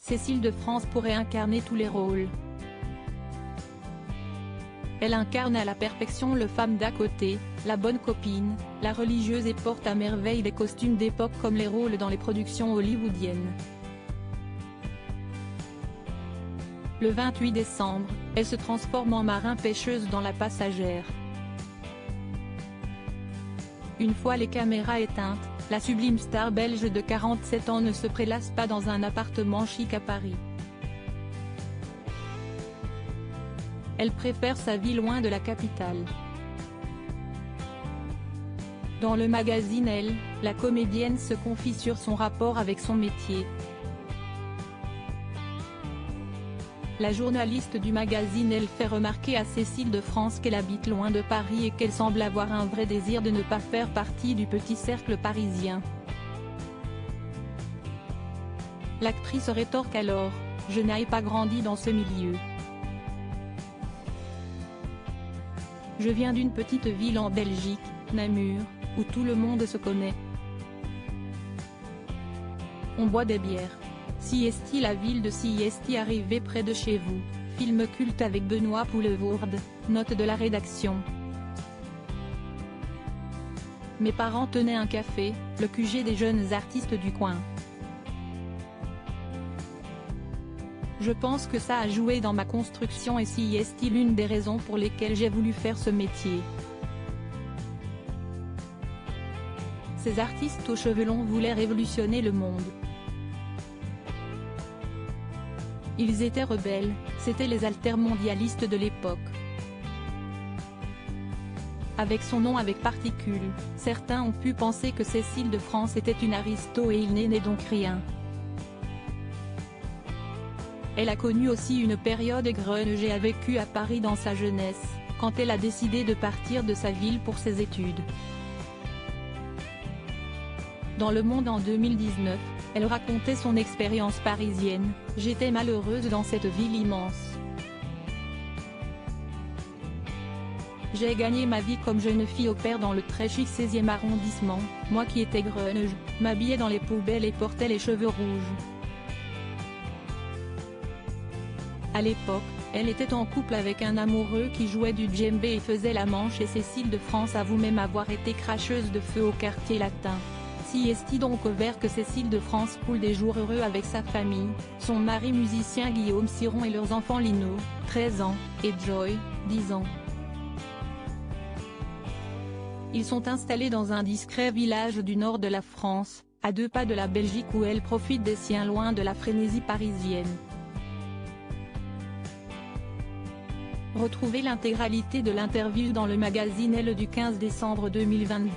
Cécile de France pourrait incarner tous les rôles. Elle incarne à la perfection le femme d'à côté, la bonne copine, la religieuse et porte à merveille des costumes d'époque comme les rôles dans les productions hollywoodiennes. Le 28 décembre, elle se transforme en marin-pêcheuse dans La Passagère. Une fois les caméras éteintes, la sublime star belge de 47 ans ne se prélasse pas dans un appartement chic à Paris. Elle préfère sa vie loin de la capitale. Dans le magazine Elle, la comédienne se confie sur son rapport avec son métier. La journaliste du magazine Elle fait remarquer à Cécile de France qu'elle habite loin de Paris et qu'elle semble avoir un vrai désir de ne pas faire partie du petit cercle parisien. L'actrice rétorque alors : « Je n'ai pas grandi dans ce milieu. Je viens d'une petite ville en Belgique, Namur, où tout le monde se connaît. On boit des bières. Si est-il la ville de Si est-il arrivé près de chez vous, film culte avec Benoît Poelvoorde, note de la rédaction. Mes parents tenaient un café, le QG des jeunes artistes du coin. Je pense que ça a joué dans ma construction et Si est-il l'une des raisons pour lesquelles j'ai voulu faire ce métier. Ces artistes aux cheveux longs voulaient révolutionner le monde. Ils étaient rebelles, c'étaient les altermondialistes de l'époque. Avec son nom avec particule, certains ont pu penser que Cécile de France était une aristo et il n'est donc rien. Elle a connu aussi une période grunge et a vécu à Paris dans sa jeunesse, quand elle a décidé de partir de sa ville pour ses études. Dans Le Monde en 2019, elle racontait son expérience parisienne : « J'étais malheureuse dans cette ville immense. J'ai gagné ma vie comme jeune fille au pair dans le très chic 16e arrondissement, moi qui étais grunge, m'habillais dans les poubelles et portais les cheveux rouges. » À l'époque, elle était en couple avec un amoureux qui jouait du djembé et faisait la manche et Cécile de France avoue même avoir été cracheuse de feu au quartier latin. Si est-il donc vert que Cécile de France coule des jours heureux avec sa famille, son mari musicien Guillaume Ciron et leurs enfants Lino, 13 ans, et Joy, 10 ans. Ils sont installés dans un discret village du nord de la France, à 2 pas de la Belgique où elle profite des siens loin de la frénésie parisienne. Retrouvez l'intégralité de l'interview dans le magazine Elle du 15 décembre 2022.